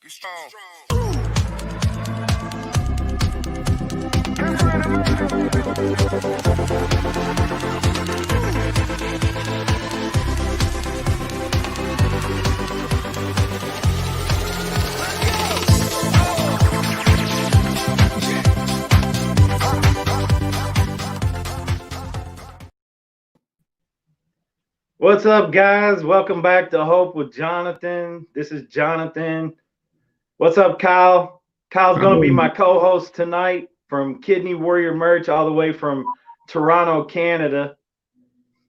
Be strong. What's up, guys? Welcome back to Hope with Jonathan. This is Jonathan. What's up, Kyle? Kyle's going to be my co-host tonight from Kidney Warrior Merch, all the way from Toronto, Canada.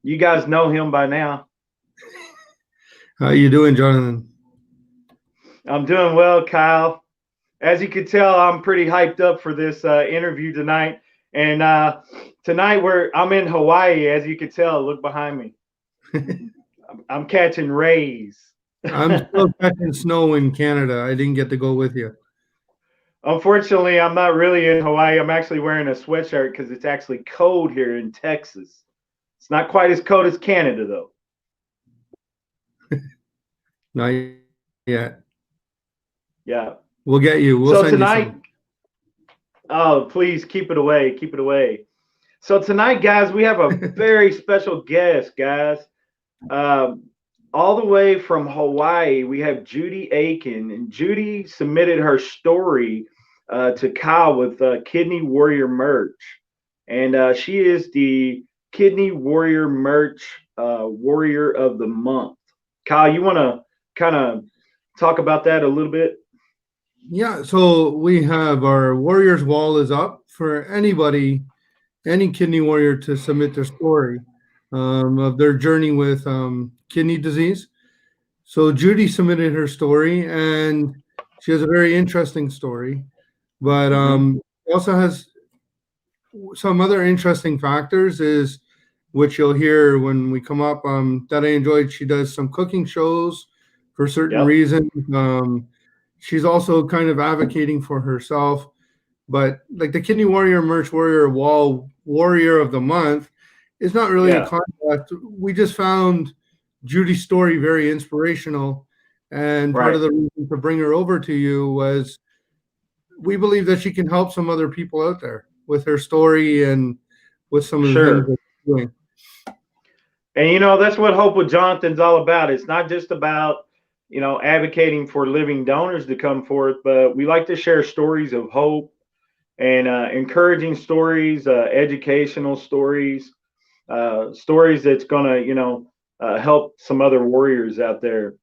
You guys know him by now. How you doing, Jonathan? I'm doing well, Kyle. As you can tell, I'm pretty hyped up for this interview tonight. And tonight I'm in Hawaii, as you can tell. Look behind me. I'm catching rays. I'm still catching snow in Canada. I didn't get to go with you. Unfortunately, I'm not really in Hawaii. I'm actually wearing a sweatshirt because it's actually cold here in Texas. It's not quite as cold as Canada, though. Not yet. Yeah. We'll get you. We'll send tonight, you some. Oh, please keep it away. Keep it away. So tonight, guys, we have a very special guest, guys. All the way from Hawaii, we have Judy Aiken, and Judy submitted her story to Kyle with Kidney Warrior Merch, and she is the Kidney Warrior Merch Warrior of the Month. Kyle, you want to kind of talk about that a little bit? Yeah, so we have our Warriors Wall is up for anybody, any kidney warrior to submit their story of their journey with kidney disease. So Judy submitted her story, and she has a very interesting story, but also has some other interesting factors is which you'll hear when we come up that I enjoyed. She does some cooking shows for certain reasons. She's also kind of advocating for herself, but like the Kidney Warrior Merch Warrior Wall Warrior of the Month is not really a contest. We just found Judy's story very inspirational, and part of the reason to bring her over to you was we believe that she can help some other people out there with her story and with some of the things that she's doing. And that's what Hope with Jonathan's all about. It's not just about advocating for living donors to come forth, but we like to share stories of hope and encouraging stories, educational stories, stories that's going to help some other warriors out there.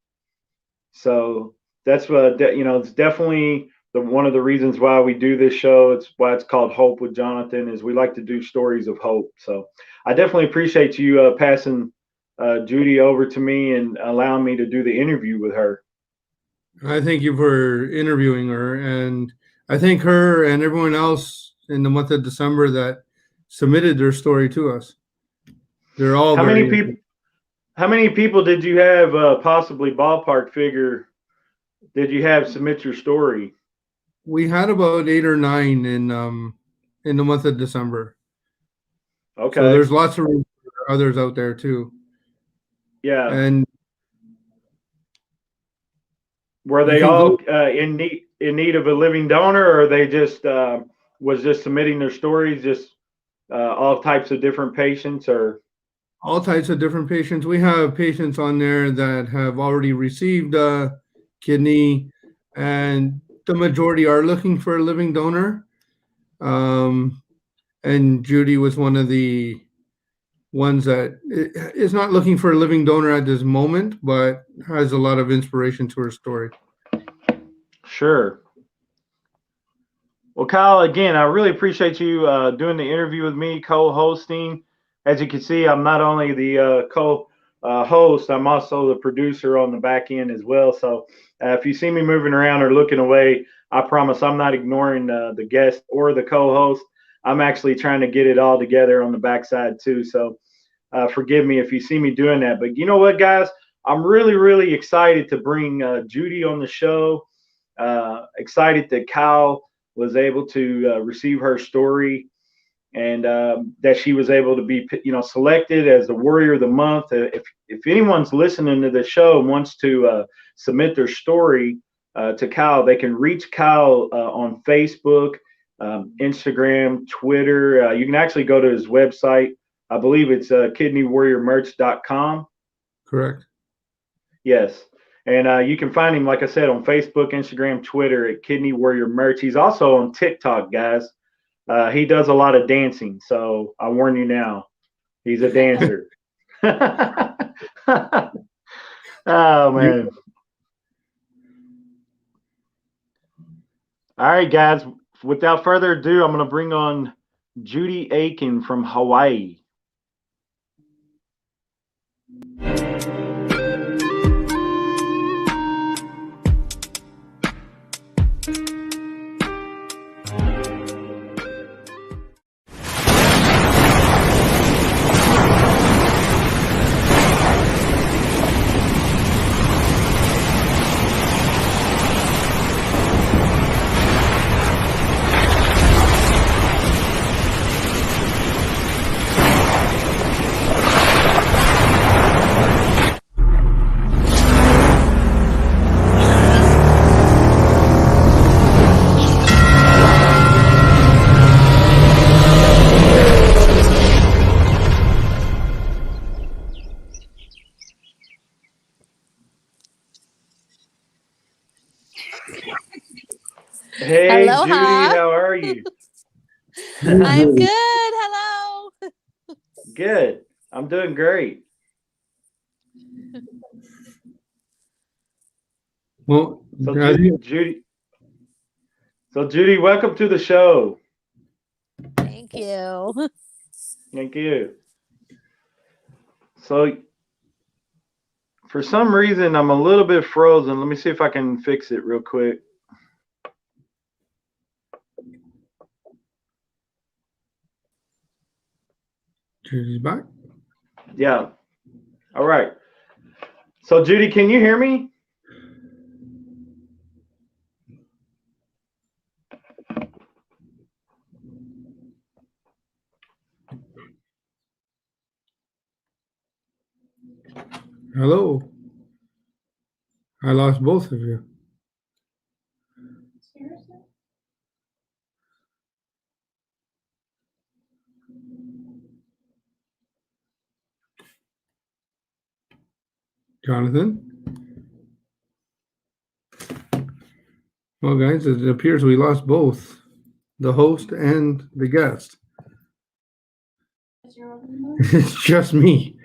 So that's what it's definitely one of the reasons why we do this show. It's why it's called Hope with Jonathan, is we like to do stories of hope. So I definitely appreciate you passing Judy over to me and allowing me to do the interview with her. I thank you for interviewing her, and I thank her and everyone else in the month of December that submitted their story to us. They're all How many people did you have, possibly ballpark figure, did you have submit your story? We had about 8 or 9 in the month of December. Okay. So there's lots of others out there too. Yeah. And were they all in need of a living donor, or they just was just submitting their stories, just all types of different patients, or all types of different patients? We have patients on there that have already received kidney, and the majority are looking for a living donor. And Judy was one of the ones that is not looking for a living donor at this moment, but has a lot of inspiration to her story. Sure. Well, Kyle, again, I really appreciate you doing the interview with me, co-hosting. As you can see, I'm not only the co-host, I'm also the producer on the back end as well. So if you see me moving around or looking away, I promise I'm not ignoring the guest or the co-host. I'm actually trying to get it all together on the backside too. So forgive me if you see me doing that. But you know what, guys? I'm really, really excited to bring Judy on the show. Excited that Kyle was able to receive her story, and that she was able to be selected as the Warrior of the Month. If anyone's listening to the show and wants to submit their story, to Kyle, they can reach Kyle on Facebook, Instagram, Twitter. You can actually go to his website. I believe it's kidneywarriormerch.com. Correct. Yes. And you can find him, like I said, on Facebook, Instagram, Twitter at Kidney Warrior Merch. He's also on TikTok, guys. He does a lot of dancing, so I warn you now, he's a dancer. Oh, man. All right, guys. Without further ado, I'm going to bring on Judy Aiken from Hawaii. Hey, Aloha. Judy, how are you? I'm good. Hello. Good. I'm doing great. Well, So Judy, welcome to the show. Thank you. Thank you. So, for some reason, I'm a little bit frozen. Let me see if I can fix it real quick. Judy's back. Yeah. All right. So, Judy, can you hear me? Hello. I lost both of you. Jonathan? Well, guys, it appears we lost both the host and the guest. It's just me.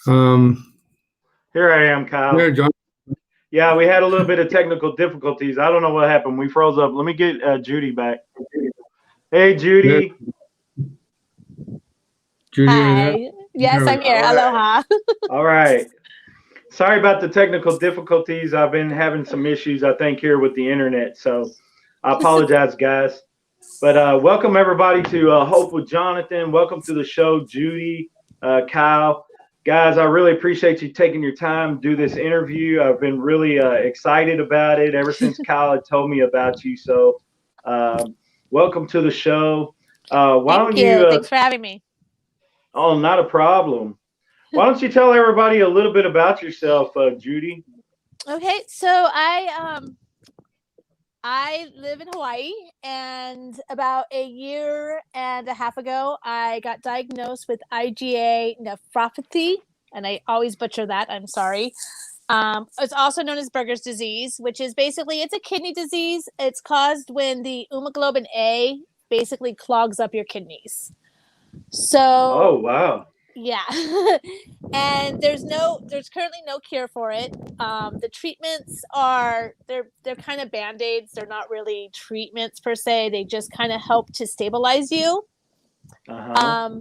Here I am, Kyle. There, John. Yeah, we had a little bit of technical difficulties. I don't know what happened. We froze up. Let me get Judy back. Hey, Judy. Judy, Hi. Yes, I'm here. All right. Aloha. All right. Sorry about the technical difficulties. I've been having some issues, I think, here with the internet. So I apologize, guys. But welcome, everybody, to Hope with Jonathan. Welcome to the show, Judy, Kyle. Guys, I really appreciate you taking your time to do this interview. I've been really excited about it ever since Kyle had told me about you. So welcome to the show. Thank you. Thanks for having me. Oh, not a problem. Why don't you tell everybody a little bit about yourself, Judy? Okay, so I live in Hawaii, and about a year and a half ago, I got diagnosed with IgA nephropathy, and I always butcher that. I'm sorry. It's also known as Berger's disease, which is basically, it's a kidney disease. It's caused when the hemoglobin A basically clogs up your kidneys. So, oh, wow. Yeah. And there's currently no cure for it. The treatments they're kind of band-aids. They're not really treatments per se. They just kind of help to stabilize you. Uh-huh.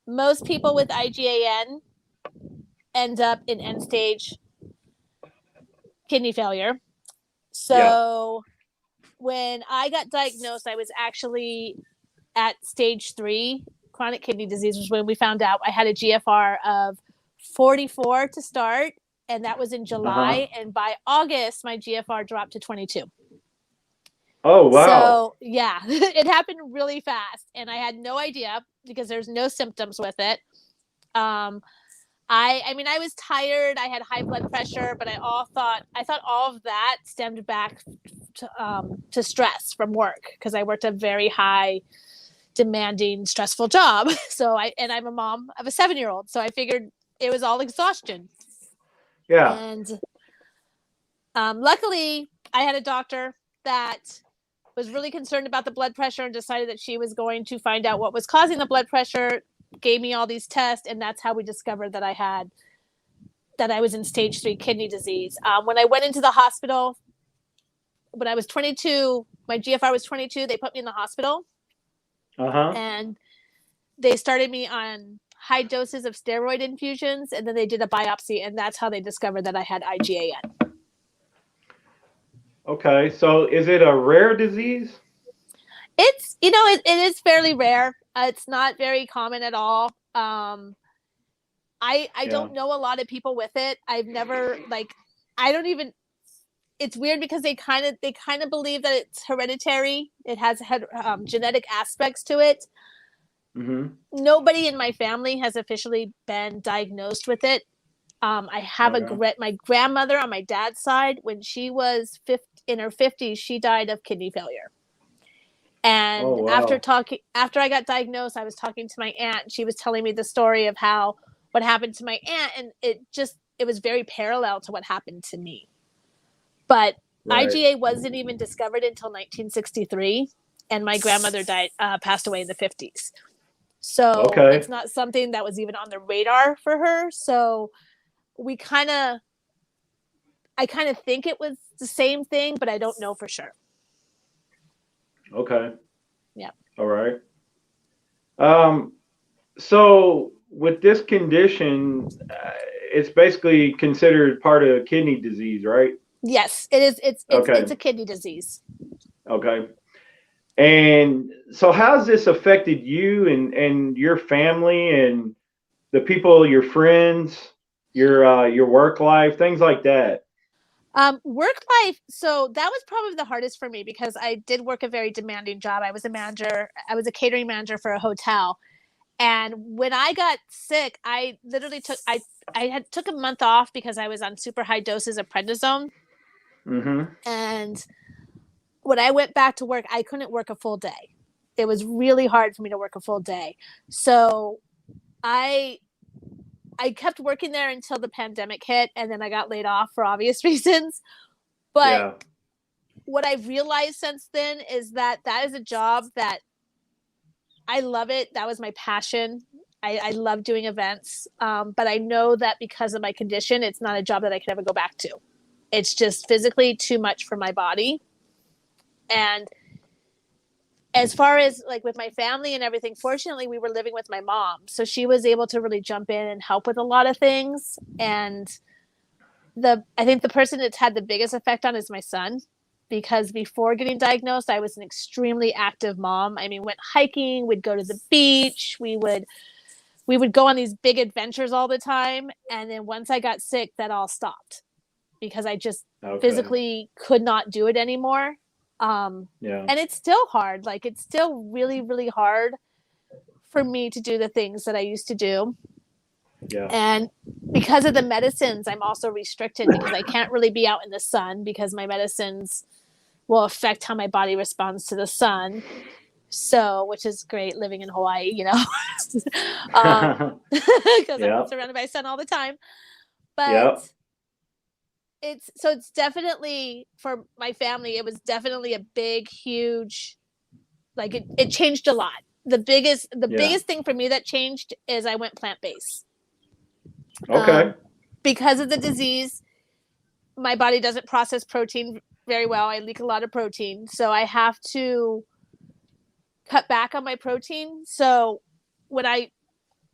Most people with IgAN end up in end-stage kidney failure. So when I got diagnosed, I was actually at stage 3 chronic kidney disease, was when we found out I had a GFR of 44 to start, and that was in July. And by August, my GFR dropped to 22. Oh, wow. So, yeah, it happened really fast, and I had no idea because there's no symptoms with it. I mean, I was tired. I had high blood pressure, but I thought all of that stemmed back to stress from work because I worked a very high, demanding, stressful job. So I'm a mom of a 7-year-old, so I figured it was all exhaustion. Yeah. And luckily, I had a doctor that was really concerned about the blood pressure and decided that she was going to find out what was causing the blood pressure, gave me all these tests, and that's how we discovered that I was in stage 3 kidney disease. When I went into the hospital, when I was 22, my GFR was 22, they put me in the hospital. And they started me on high doses of steroid infusions, and then they did a biopsy, and that's how they discovered that I had IgAN. Okay, so is it a rare disease? It's, it is fairly rare. It's not very common at all. I don't know a lot of people with it. I've never I don't even. It's weird because they kind of believe that it's hereditary. It has genetic aspects to it. Mm-hmm. Nobody in my family has officially been diagnosed with it. I have my grandmother on my dad's side, when she was in her 50s, she died of kidney failure. And after I got diagnosed, I was talking to my aunt, and she was telling me the story of what happened to my aunt, and it was very parallel to what happened to me. But IgA wasn't even discovered until 1963, and my grandmother passed away in the 50s. So it's not something that was even on the radar for her. So I kind of think it was the same thing, but I don't know for sure. Okay. Yeah. All right. So with this condition, it's basically considered part of kidney disease, right? Yes, it is. It's a kidney disease. Okay. And so how's this affected you and your family and the people, your friends, your work life, things like that? Work life. So that was probably the hardest for me because I did work a very demanding job. I was a catering manager for a hotel. And when I got sick, I literally took a month off because I was on super high doses of prednisone. Mm-hmm. And when I went back to work, I couldn't work a full day. It was really hard for me to work a full day. So I kept working there until the pandemic hit, and then I got laid off for obvious reasons. But what I've realized since then is that is a job that I love it. That was my passion. I love doing events. But I know that because of my condition, it's not a job that I can ever go back to. It's just physically too much for my body. And as far as with my family and everything, fortunately, we were living with my mom. So she was able to really jump in and help with a lot of things. And I think the person that's had the biggest effect on is my son, because before getting diagnosed, I was an extremely active mom. I mean, went hiking, we'd go to the beach, we would go on these big adventures all the time. And then once I got sick, that all stopped because I just physically could not do it anymore. And it's still hard. It's still really, really hard for me to do the things that I used to do. Yeah. And because of the medicines, I'm also restricted because I can't really be out in the sun because my medicines will affect how my body responds to the sun. So, which is great living in Hawaii, because I'm surrounded by sun all the time. But it's definitely, for my family, it was definitely a big, huge, it changed a lot. The biggest thing for me that changed is I went plant-based. Okay. Because of the disease, my body doesn't process protein very well. I leak a lot of protein. So I have to cut back on my protein. So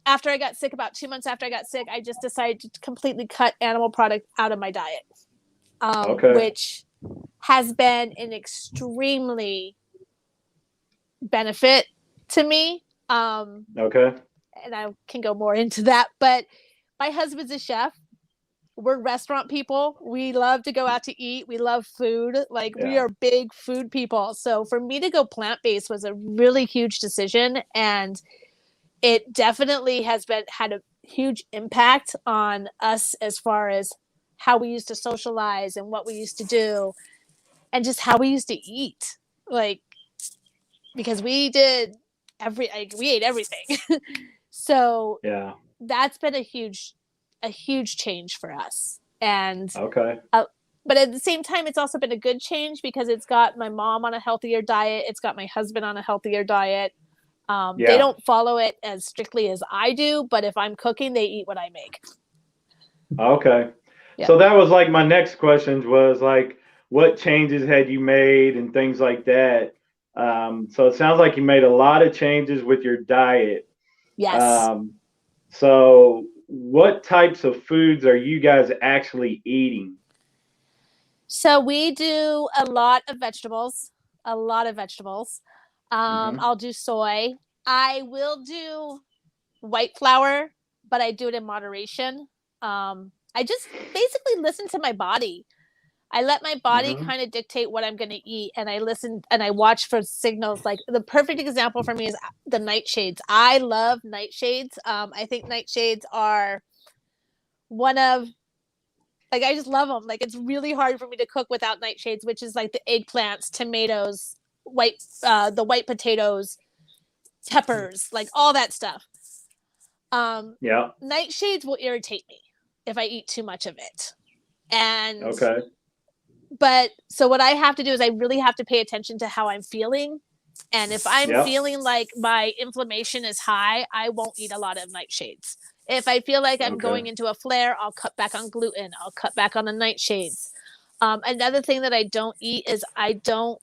after I got sick, about 2 months after I got sick, I just decided to completely cut animal product out of my diet, which has been an extremely benefit to me. And I can go more into that, but my husband's a chef. We're restaurant people. We love to go out to eat. We love food. We are big food people. So for me to go plant-based was a really huge decision. And it definitely had a huge impact on us as far as how we used to socialize and what we used to do and just how we used to eat. Like, because we ate everything. So Yeah. that's been a huge change for us. And Okay. but at the same time, it's also been a good change because it's got my mom on a healthier diet. It's got my husband on a healthier diet. They don't follow it as strictly as I do, but if I'm cooking, they eat what I make. Okay. Yeah. So that was like my next questions was like, what changes had you made and things like that? So it sounds like you made a lot of changes with your diet. Yes. So what types of foods are you guys actually eating? So we do a lot of vegetables. I'll do soy. I will do white flour, but I do it in moderation. I just basically listen to my body. I let my body kind of dictate what I'm going to eat, and I listen and I watch for signals. Like the perfect example for me is the nightshades. I love nightshades. I think nightshades are one of like I just love them. Like it's really hard for me to cook without nightshades, which is like the eggplants, tomatoes, the white potatoes, peppers, like all that stuff. Yeah. Nightshades will irritate me if I eat too much of it. And Okay. but so what I have to do is I really have to pay attention to how I'm feeling. And if I'm feeling like my inflammation is high, I won't eat a lot of nightshades. If I feel like I'm going into a flare, I'll cut back on gluten. I'll cut back on the nightshades. Another thing that I don't eat is I don't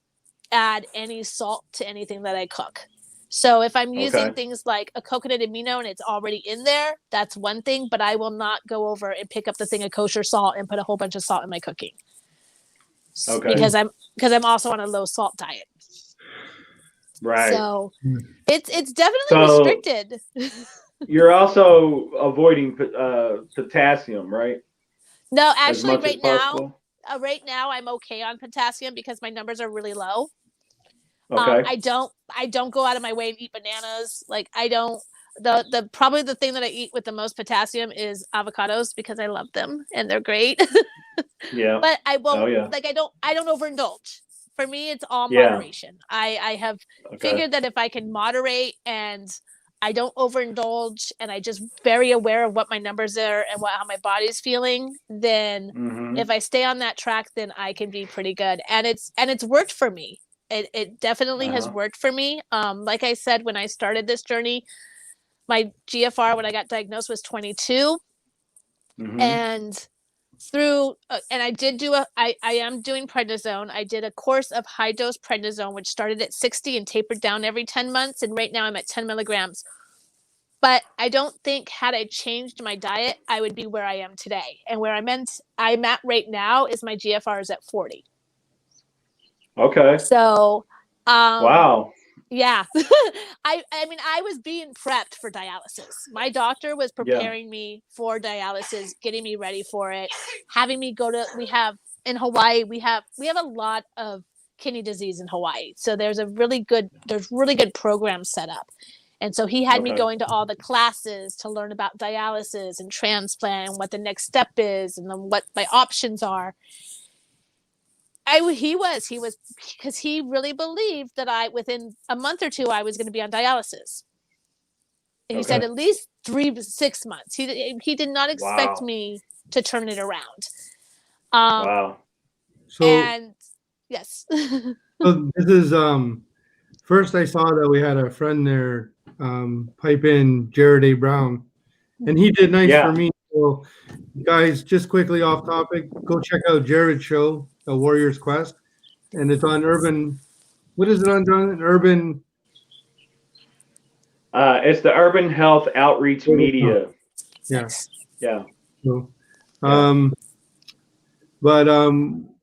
add any salt to anything that I cook. So if I'm using things like a coconut amino and it's already in there, that's one thing, but I will not go over and pick up the thing of kosher salt and put a whole bunch of salt in my cooking. Because I'm also on a low salt diet. Right. So it's definitely restricted. You're also avoiding potassium, right? No, actually right now I'm okay on potassium because my numbers are really low. Okay. I don't go out of my way and eat bananas. Like I don't the probably the thing that I eat with the most potassium is avocados because I love them and they're great. Yeah. But I won't I don't overindulge. For me it's all moderation. I have figured that if I can moderate and I don't overindulge and I just very aware of what my numbers are and how my body's feeling, then if I stay on that track, then I can be pretty good. And it's worked for me. It definitely has worked for me. Like I said, when I started this journey, my GFR when I got diagnosed was 22. And and I am doing prednisone. I did a course of high dose prednisone, which started at 60 and tapered down every 10 months. And right now I'm at 10 milligrams. But I don't think had I changed my diet, I would be where I am today. And where I'm at right now is my GFR is at 40. Okay. So, wow. Yeah. I mean, I was being prepped for dialysis. My doctor was preparing me for dialysis, getting me ready for it, having me in Hawaii, we have a lot of kidney disease in Hawaii. So there's really good programs set up. And so he had me going to all the classes to learn about dialysis and transplant and what the next step is and then what my options are. He was because he really believed that within a month or two I was going to be on dialysis. And he said at least 3 to 6 months. He did not expect me to turn it around. Wow. So and yes. so this is first I saw that we had a friend there pipe in Jared A. Brown, and he did nice for me. So guys, just quickly off topic, go check out Jared's show, The Warrior's Quest, and it's on Urban. What is it on, John? Urban. It's the Urban Health Outreach Media. Yes. Yeah. So, but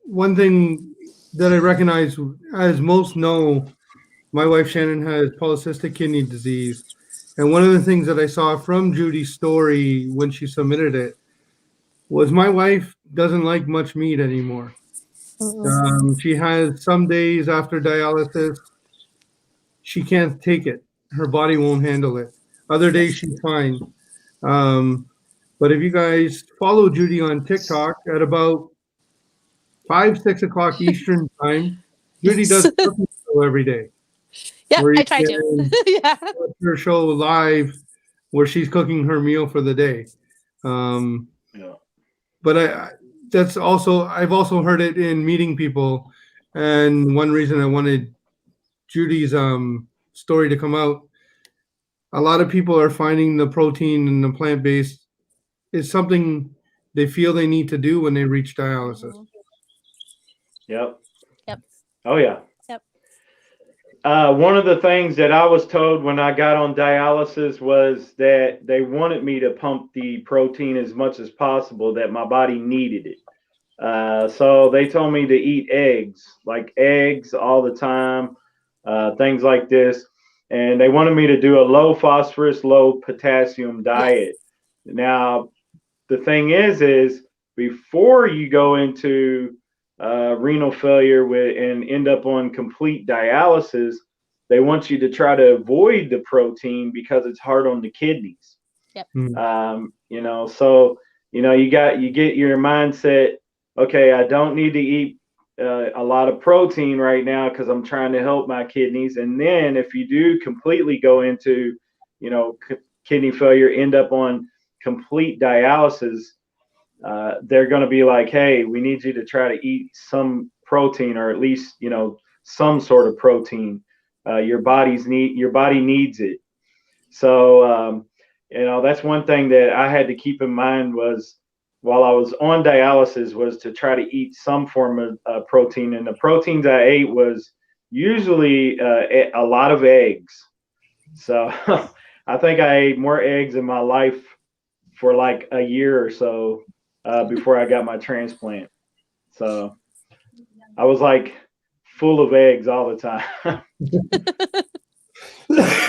one thing that I recognize, as most know, my wife Shannon has polycystic kidney disease. And one of the things that I saw from Judy's story when she submitted it was my wife doesn't like much meat anymore. She has some days after dialysis, she can't take it. Her body won't handle it. Other days she's fine. But if you guys follow Judy on TikTok at about 5, 6 o'clock Eastern time, Judy Yes. does a cooking show every day Yep, where you I try to. can Yeah. watch her show live where she's cooking her meal for the day. Um, Yeah. but that's also, I've also heard it in meeting people. And one reason I wanted Judy's story to come out, a lot of people are finding the protein and the plant based is something they feel they need to do when they reach dialysis. Mhm. Yep. Yep. Oh yeah. Yep. One of the things that I was told when I got on dialysis was that they wanted me to pump the protein as much as possible, that my body needed it. So they told me to eat eggs, like eggs all the time, things like this. And they wanted me to do a low phosphorus, low potassium diet. Yes. Now, the thing is before you go into renal failure and end up on complete dialysis, they want you to try to avoid the protein because it's hard on the kidneys. Yep. So you get your mindset. Okay, I don't need to eat a lot of protein right now because I'm trying to help my kidneys. And then if you do completely go into, kidney failure, end up on complete dialysis, they're going to be like, hey, we need you to try to eat some protein, or at least some sort of protein. Your body needs it. So that's one thing that I had to keep in mind was, while I was on dialysis, was to try to eat some form of protein. And the proteins I ate was usually a lot of eggs. So I think I ate more eggs in my life for like a year or so before I got my transplant. So I was like full of eggs all the time.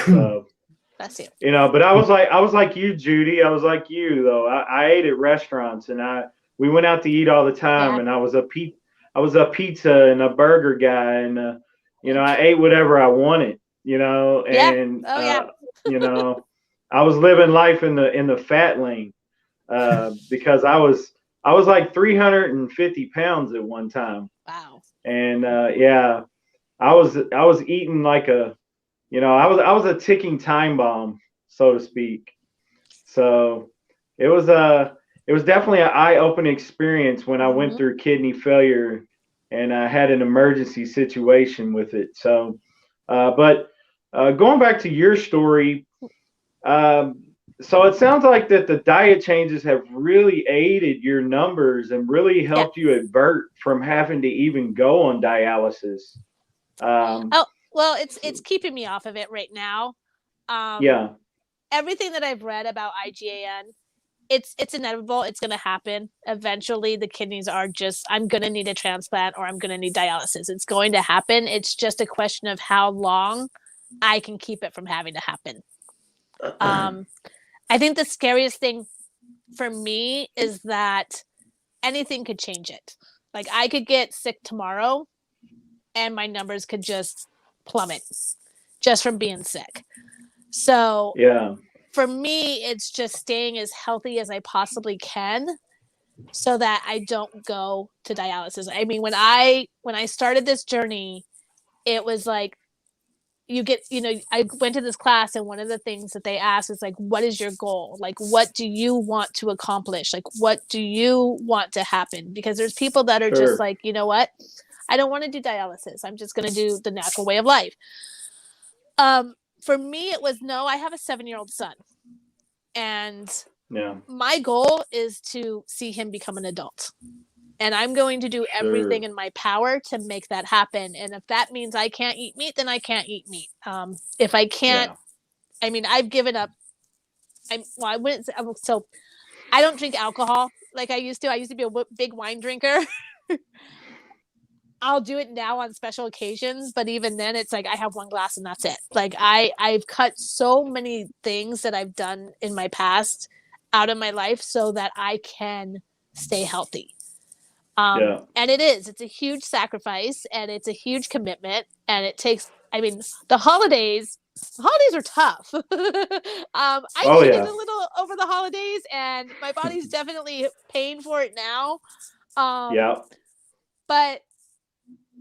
So, That's it. but I was like you, Judy. I was like you though. I ate at restaurants, and we went out to eat all the time, Yeah. and I was a pizza and a burger guy, and I ate whatever I wanted, Yeah. and Oh yeah. I was living life in the fat lane because I was like 350 pounds at one time, Wow. and yeah, I was eating like I was a ticking time bomb, so to speak. So it was definitely an eye-opening experience when I went Mhm. through kidney failure and I had an emergency situation with it. So, but going back to your story, so it sounds like that the diet changes have really aided your numbers and really Yeah. helped you avert from having to even go on dialysis. Oh, well, it's keeping me off of it right now. Yeah, Everything that I've read about IgAN, it's inevitable. It's going to happen. Eventually, the kidneys are just, I'm going to need a transplant or I'm going to need dialysis. It's going to happen. It's just a question of how long I can keep it from having to happen. I think the scariest thing for me is that anything could change it. Like I could get sick tomorrow and my numbers could just plummet just from being sick. So yeah, for me, it's just staying as healthy as I possibly can so that I don't go to dialysis. I mean, when I started this journey, it was like I went to this class and one of the things that they asked is like, what is your goal? Like, what do you want to accomplish? Like, what do you want to happen? Because there's people that are just sure, like, you know what? I don't want to do dialysis. I'm just going to do the natural way of life. For me, it was no, I have a 7-year-old son. And yeah, my goal is to see him become an adult. And I'm going to do sure, everything in my power to make that happen. And if that means I can't eat meat, then I can't eat meat. If I can't, yeah, I mean, I've given up. I wouldn't. So I don't drink alcohol like I used to. I used to be a big wine drinker. I'll do it now on special occasions, but even then, it's like I have one glass and that's it. Like I've cut so many things that I've done in my past out of my life so that I can stay healthy. yeah, And it's a huge sacrifice and it's a huge commitment and it takes, I mean, the holidays holidays are tough. I Oh cheated yeah. a little over the holidays, and my body's definitely paying for it now. Yeah. But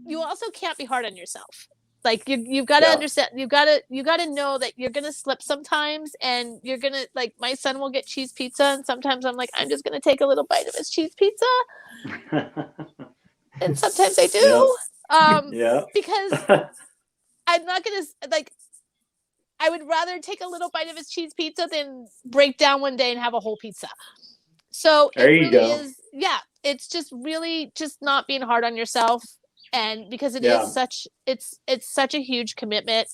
you also can't be hard on yourself. Like you've got to Yeah. understand, you got to know that you're gonna slip sometimes, and you're gonna, like, my son will get cheese pizza, and sometimes I'm like, I'm just gonna take a little bite of his cheese pizza, and sometimes I Yeah. do, Yeah. because I'm not gonna, like, I would rather take a little bite of his cheese pizza than break down one day and have a whole pizza. So There it you really go. is, yeah, it's just really just not being hard on yourself. And because it is Yeah. such, it's such a huge commitment,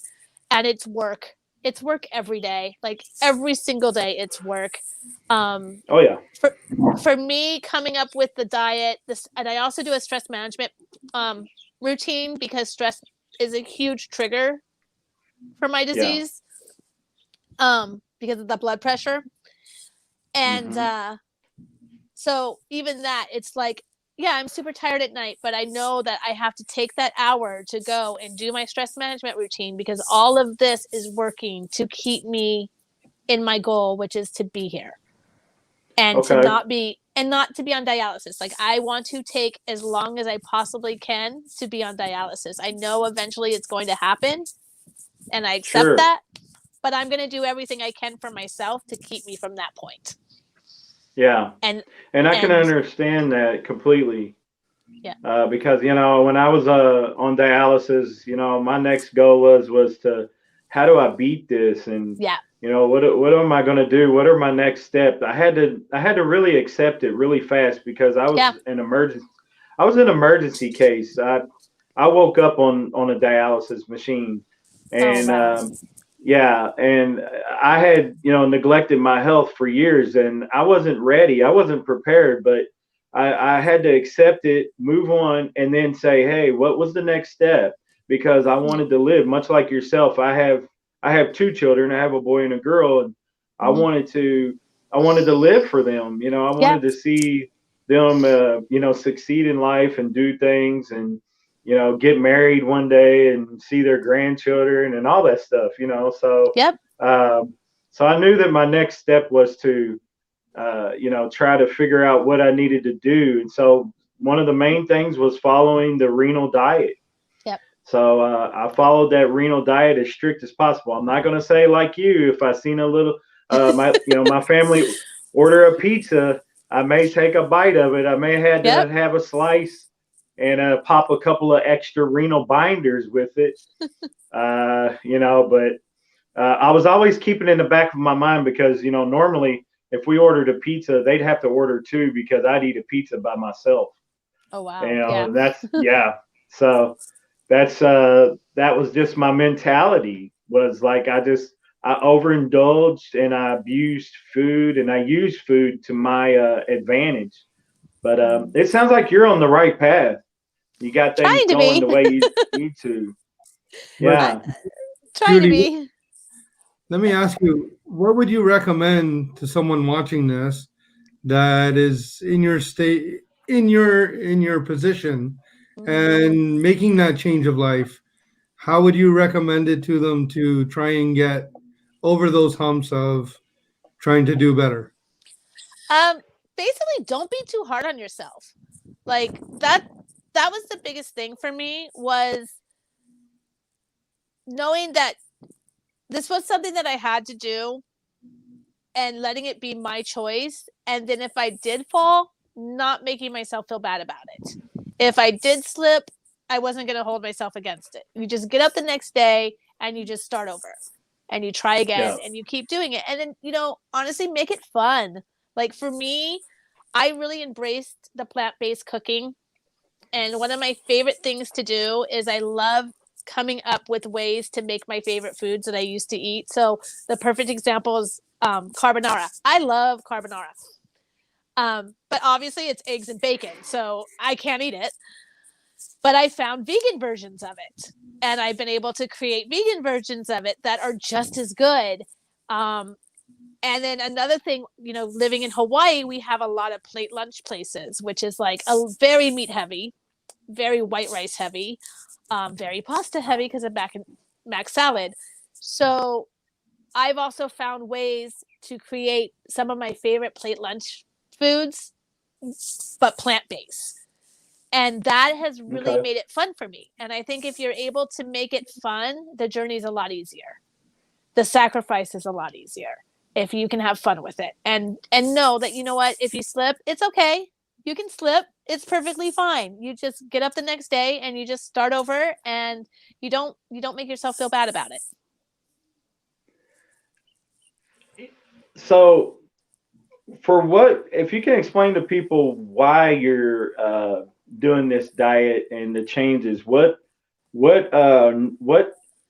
and it's work. It's work every day. Like every single day it's work. Um Oh yeah. for me, coming up with the diet, this, and I also do a stress management routine, because stress is a huge trigger for my Yeah. disease, because of the blood pressure. And Mm-hmm. so even that, it's like, yeah, I'm super tired at night, but I know that I have to take that hour to go and do my stress management routine, because all of this is working to keep me in my goal, which is to be here and to Okay. not be, and not to be on dialysis. Like, I want to take as long as I possibly can to be on dialysis. I know eventually it's going to happen, and I accept Sure. that, but I'm going to do everything I can for myself to keep me from that point. Yeah. And And I can and understand that completely. yeah. Because when I was on dialysis, my next goal was to how do I beat this, and Yeah. what am I going to do? What are my next steps? I had to really accept it really fast, because Yeah. I was an emergency case. I woke up on a dialysis machine, Oh and wow. yeah, and I had neglected my health for years, and I wasn't ready. I wasn't prepared, but I had to accept it, move on, and then say, hey, what was the next step? Because I Yeah. wanted to live, much like yourself. I have two children. I have a boy and a girl, and I Mm-hmm. wanted to I wanted to live for them. I Yeah. wanted to see them, succeed in life and do things, and get married one day and see their grandchildren and all that stuff. Yep. Um, so I knew that my next step was to try to figure out what I needed to do. And so one of the main things was following the renal diet. Yep. So I followed that renal diet as strict as possible. I'm not going to say like you, if I seen a little, my family order a pizza, I may take a bite of it. I may have had Yep. to have a slice and pop a couple of extra renal binders with it. But I was always keeping it in the back of my mind, because normally if we ordered a pizza, they'd have to order two, because I'd eat a pizza by myself. Oh wow. Yeah. That's yeah. So that was just my mentality. Was like I overindulged, and I abused food, and I used food to my advantage. But it sounds like you're on the right path. You got things Trying to going be. the way you need to. But I, Yeah. trying to Judy, be. let me ask you, what would you recommend to someone watching this that is in your state, in your position, Mm. and making that change of life? How would you recommend it to them to try and get over those humps of trying to do better? Um, Basically, don't be too hard on yourself. Like that. That was the biggest thing for me, was knowing that this was something that I had to do, and letting it be my choice. And then if I did fall, not making myself feel bad about it. If I did slip, I wasn't going to hold myself against it. You just get up the next day and you just start over, and you try again, Yeah. and you keep doing it. And then, honestly, make it fun. Like for me, I really embraced the plant-based cooking. And one of my favorite things to do is I love coming up with ways to make my favorite foods that I used to eat. So the perfect example is carbonara. I love carbonara. But obviously it's eggs and bacon, so I can't eat it. But I found vegan versions of it. And I've been able to create vegan versions of it that are just as good. Um, and then another thing, living in Hawaii, we have a lot of plate lunch places, which is like a very meat heavy, very white rice heavy, very pasta heavy because of mac salad. So I've also found ways to create some of my favorite plate lunch foods, but plant-based. And that has really made it fun for me. And I think if you're able to make it fun, the journey is a lot easier. The sacrifice is a lot easier if you can have fun with it. And know that, you know what, if you slip, it's okay. You can slip. It's perfectly fine. You just get up the next day and you just start over, and you don't make yourself feel bad about it. So, if you can explain to people why you're doing this diet and the changes, what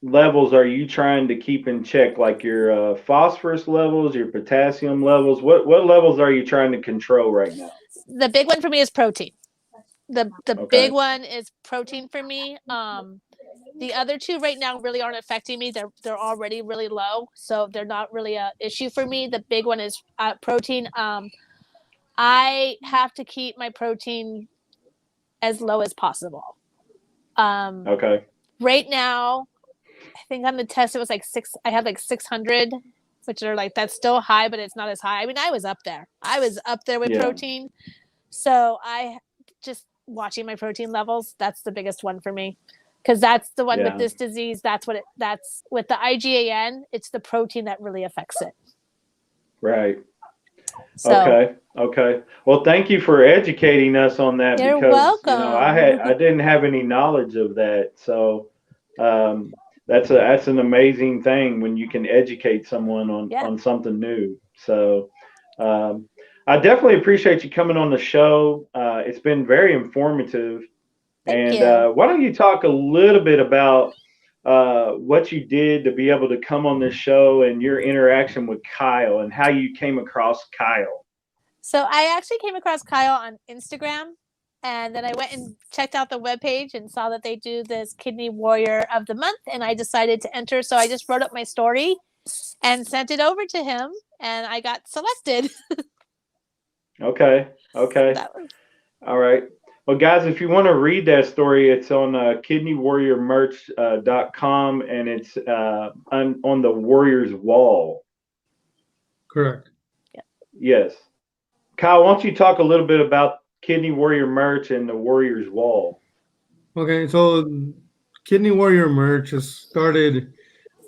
levels are you trying to keep in check? Like your phosphorus levels, your potassium levels. What levels are you trying to control right now? The big one for me is protein. The Okay. big one is protein for me. The other two right now really aren't affecting me. They're already really low, so they're not really a issue for me. The big one is protein. I have to keep my protein as low as possible. Okay. Right now, I think on the test it was like I have like 600, which are like, that's still high, but it's not as high. I mean, I was up there. With protein. So I just watching my protein levels. That's the biggest one for me, because that's the one with this disease. That's with the IgAN. It's the protein that really affects it. Right. So, Okay. Well, thank you for educating us on that. You're because welcome. I didn't have any knowledge of that. So that's an amazing thing when you can educate someone on something new. So I definitely appreciate you coming on the show. It's been very informative. Thank you. Why don't you talk a little bit about what you did to be able to come on this show and your interaction with Kyle and how you came across Kyle? So I actually came across Kyle on Instagram, and then I went and checked out the webpage and saw that they do this Kidney Warrior of the Month, and I decided to enter. So I just wrote up my story and sent it over to him, and I got selected. Okay. All right. Well, guys, if you want to read that story, it's on kidneywarriormerch.com, and it's on the Warriors wall. Correct. Yeah. Yes. Kyle, why don't you talk a little bit about Kidney Warrior merch and the Warriors wall? Okay, so Kidney Warrior merch has started.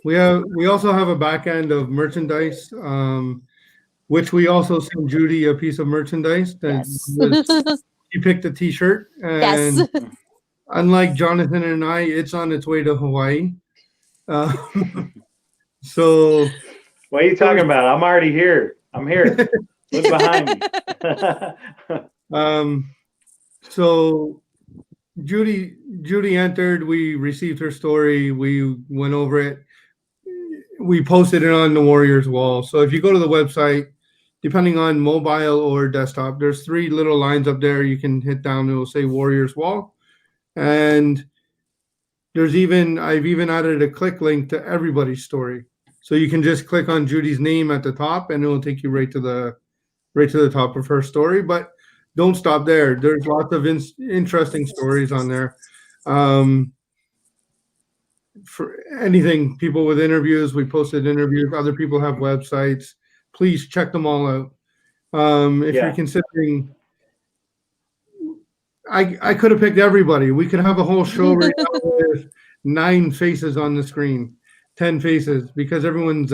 We also have a back end of merchandise, which we also sent Judy a piece of merchandise that he picked a T-shirt, and unlike Jonathan and I, it's on its way to Hawaii. So what are you talking about? I'm already here. I'm here. Look behind me. So Judy entered. We received her story. We went over it. We posted it on the Warriors wall. So if you go to the website, depending on mobile or desktop, there's 3 little lines up there. You can hit down. It will say Warriors wall, and I've even added a click link to everybody's story. So you can just click on Judy's name at the top, and it will take you right to the top of her story. But don't stop there. There's lots of interesting stories on there. For anything, people with interviews, we posted interviews. Other people have websites. Please check them all out. If you're considering, I could have picked everybody. We could have a whole show right now with 9 faces on the screen, 10 faces, because everyone's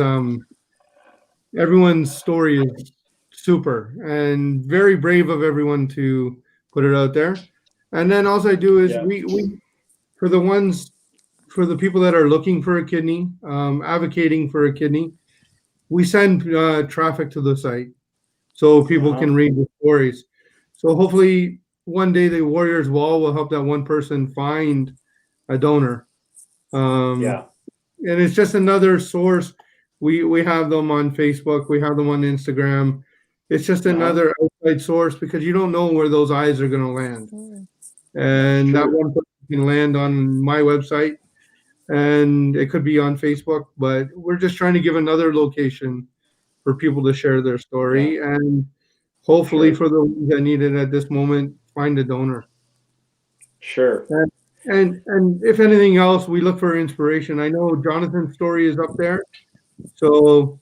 story is super and very brave of everyone to put it out there. And then all I do is we for the people that are looking for a kidney, advocating for a kidney, we send traffic to the site so people can read the stories. So hopefully one day the Warriors Wall will help that one person find a donor. And it's just another source. We have them on Facebook. We have them on Instagram. It's just another outside source, because you don't know where those eyes are going to land. And that one person can land on my website, and it could be on Facebook. But we're just trying to give another location for people to share their story, and hopefully for the ones that need it at this moment, find a donor. Sure. And if anything else, we look for inspiration. I know Jonathan's story is up there, so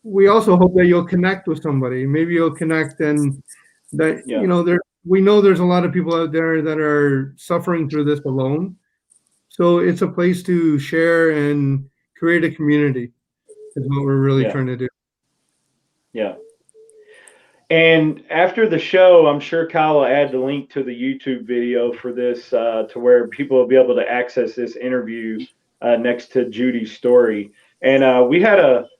we also hope that you'll connect with somebody. Maybe you'll connect, and that Yeah. we know there's a lot of people out there that are suffering through this alone. So it's a place to share and create a community. Is what we're really Yeah. trying to do. Yeah. And after the show, I'm sure Kyle will add the link to the YouTube video for this to where people will be able to access this interview next to Judy's story. And we had a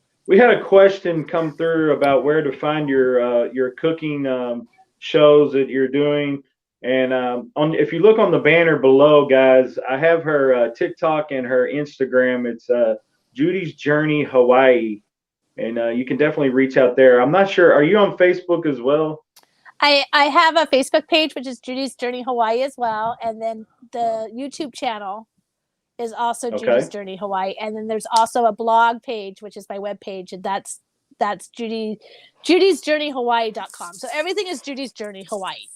question come through about where to find your cooking shows that you're doing. And if you look on the banner below, guys, I have her TikTok and her Instagram. It's Judy's Journey Hawaii. And you can definitely reach out there. I'm not sure. Are you on Facebook as well? I have a Facebook page, which is Judy's Journey Hawaii as well. And then the YouTube channel is also Judy's Journey Hawaii. And then there's also a blog page, which is my webpage. And that's Judy'sJourneyHawaii.com. So everything is Judy's Journey Hawaii.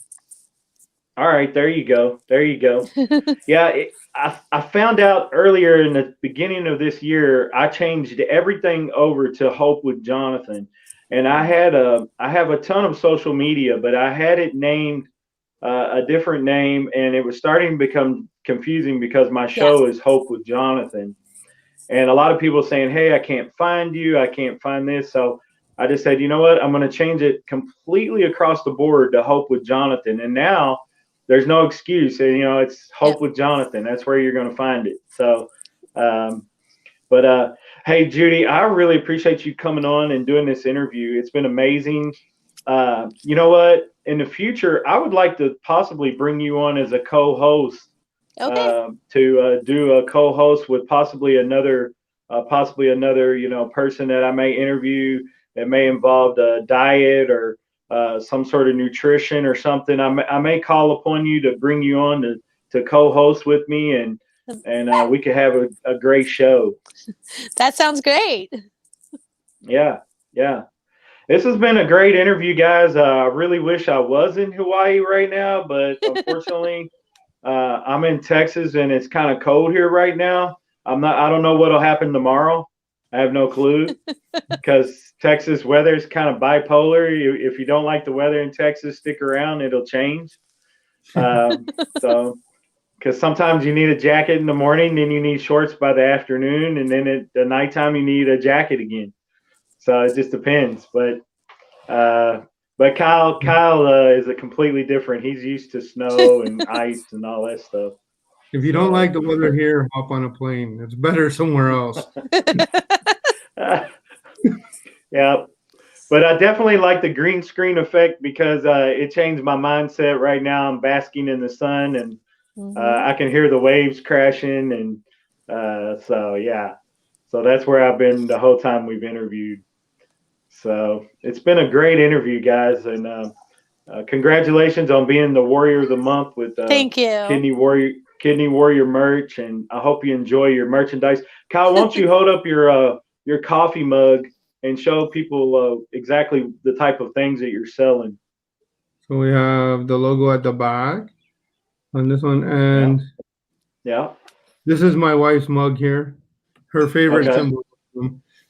All right. There you go. There you go. Yeah. I found out earlier in the beginning of this year, I changed everything over to Hope with Jonathan. And I have a ton of social media, but I had it named a different name, and it was starting to become confusing because my show is Hope with Jonathan. And a lot of people saying, hey, I can't find you. I can't find this. So I just said, you know what? I'm going to change it completely across the board to Hope with Jonathan. And now there's no excuse. You know, it's Hope with Jonathan. That's where you're going to find it. So, hey, Judy, I really appreciate you coming on and doing this interview. It's been amazing. You know what? In the future, I would like to possibly bring you on as a co-host. To do a co-host with possibly another, person that I may interview that may involve a diet or some sort of nutrition or something. I may call upon you to bring you on to co-host with me, and we could have a great show. That sounds great. Yeah. This has been a great interview, guys. I really wish I was in Hawaii right now, but unfortunately, I'm in Texas and it's kind of cold here right now. I don't know what'll happen tomorrow. I have no clue because Texas weather is kind of bipolar. If you don't like the weather in Texas, stick around. It'll change. So, because sometimes you need a jacket in the morning, then you need shorts by the afternoon, and then at the nighttime you need a jacket again. So it just depends. But Kyle is a completely different. He's used to snow and ice and all that stuff. If you don't like the weather here, hop on a plane. It's better somewhere else. Yeah, but I definitely like the green screen effect because it changed my mindset. Right now, I'm basking in the sun, and I can hear the waves crashing, and so that's where I've been the whole time we've interviewed. So it's been a great interview, guys, and congratulations on being the Warrior of the Month with Thank you. Kidney Warrior merch, and I hope you enjoy your merchandise. Kyle, why don't you hold up your coffee mug and show people exactly the type of things that you're selling? So we have the logo at the back on this one, and this is my wife's mug here. Her favorite symbol.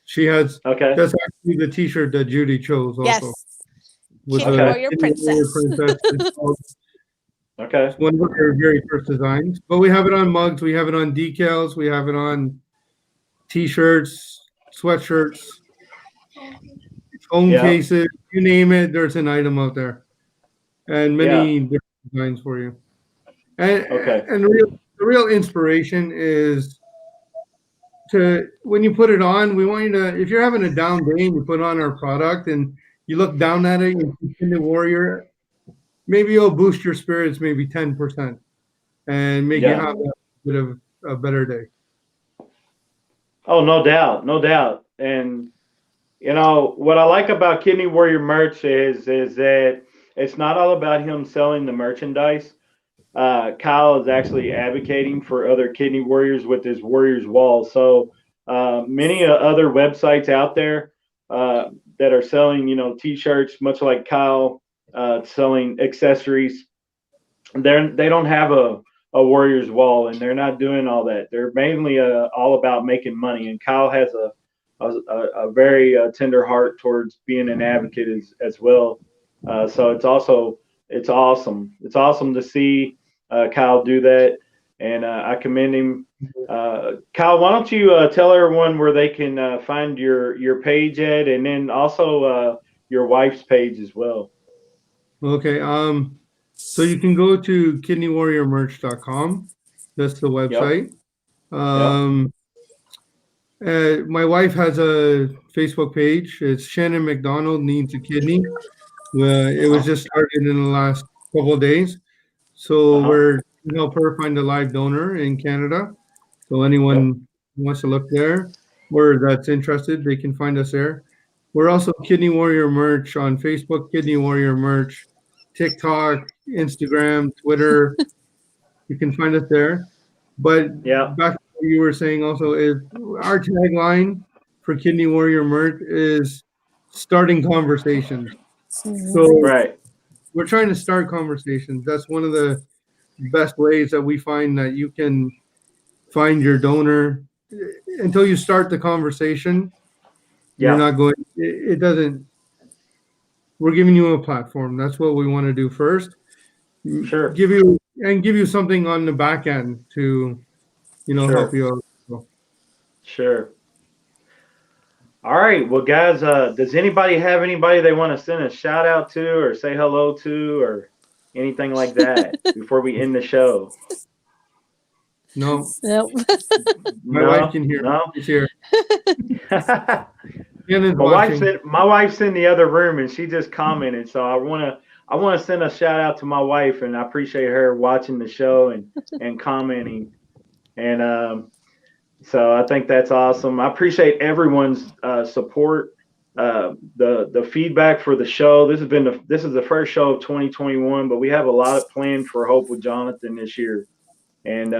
She has that's actually the T-shirt that Judy chose. Also, yes, Kidney Warrior Princess. It's one of her very first designs. But we have it on mugs, we have it on decals, we have it on T-shirts, sweatshirts, phone cases, you name it. There's an item out there, and many different designs for you. And the real inspiration is when you put it on, we want you to, if you're having a down day and you put on our product and you look down at it and you see the Warrior, maybe it'll boost your spirits maybe 10% and make you have a bit of a better day. Oh, no doubt. And you know what I like about Kidney Warrior merch is that it's not all about him selling the merchandise. Kyle is actually advocating for other kidney warriors with his Warriors Wall. So many other websites out there that are selling, T-shirts, much like Kyle selling accessories. They don't have a a Warriors Wall, and they're not doing all that. They're mainly all about making money. And Kyle has a very tender heart towards being an advocate as well. So it's awesome. It's awesome to see Kyle do that, and I commend him. Kyle, why don't you tell everyone where they can find your page at, and then also your wife's page as well. Okay. So you can go to kidneywarriormerch.com. That's the website. Yep. My wife has a Facebook page. It's Shannon McDonald Needs a Kidney. It was just started in the last couple of days. So we're help her find a live donor in Canada. So anyone who wants to look there or that's interested, they can find us there. We're also Kidney Warrior Merch on Facebook, Kidney Warrior Merch, TikTok, Instagram, Twitter. You can find us there. But back to what you were saying also is our tagline for Kidney Warrior Merch is starting conversations. So we're trying to start conversations. That's one of the best ways that we find that you can find your donor. Until you start the conversation, you're not going, it doesn't, we're giving you a platform. That's what we want to do first. Sure. Give you something on the back end to, help you out. So. Sure. All right. Well, guys, does anybody have anybody they want to send a shout out to or say hello to or anything like that before we end the show? No. Nope. My wife can hear. No. She's here. My wife's in the other room and she just commented. So I want to send a shout out to my wife, and I appreciate her watching the show and commenting. And so I think that's awesome. I appreciate everyone's support, the feedback for the show. This is the first show of 2021, but we have a lot planned for Hope with Jonathan this year. And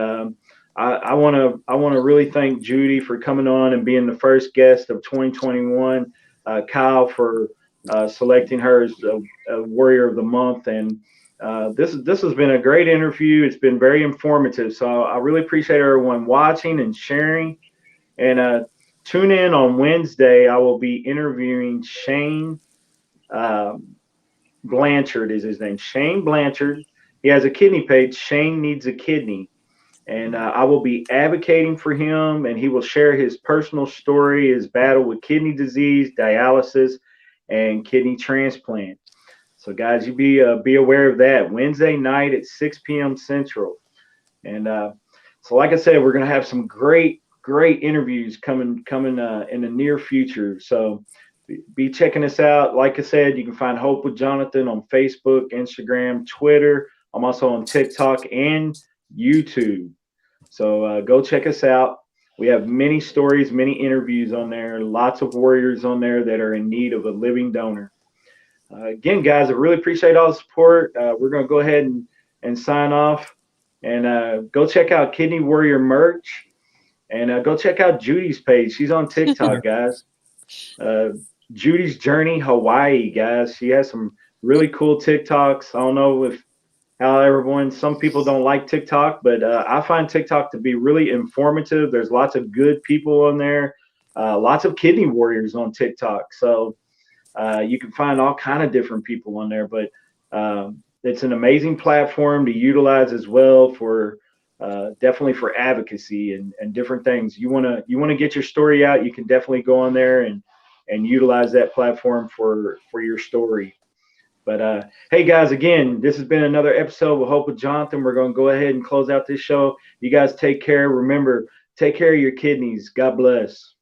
I want to really thank Judy for coming on and being the first guest of 2021. Kyle for selecting her as a Warrior of the Month, and this has been a great interview. It's been very informative, so I really appreciate everyone watching and sharing. And tune in on Wednesday. I will be interviewing Shane Blanchard is his name. Shane Blanchard. He has a kidney page. Shane Needs a Kidney. And I will be advocating for him, and he will share his personal story, his battle with kidney disease, dialysis, and kidney transplant. So, guys, you be aware of that. Wednesday night at 6 p.m. Central. And so, like I said, we're going to have some great interviews coming in the near future. So be checking us out. Like I said, you can find Hope with Jonathan on Facebook, Instagram, Twitter. I'm also on TikTok and YouTube. So go check us out. We have many stories, many interviews on there, lots of warriors on there that are in need of a living donor. Again, guys, I really appreciate all the support. We're going to go ahead and sign off, and go check out Kidney Warrior merch, and go check out Judy's page. She's on TikTok, guys. Judy's Journey Hawaii, guys. She has some really cool TikToks. I don't know how some people don't like TikTok, but I find TikTok to be really informative. There's lots of good people on there, lots of kidney warriors on TikTok. So you can find all kind of different people on there, but it's an amazing platform to utilize as well for definitely for advocacy and different things. You want to get your story out, you can definitely go on there and utilize that platform for your story. But hey, guys, again, this has been another episode of Hope with Jonathan. We're going to go ahead and close out this show. You guys take care. Remember, take care of your kidneys. God bless.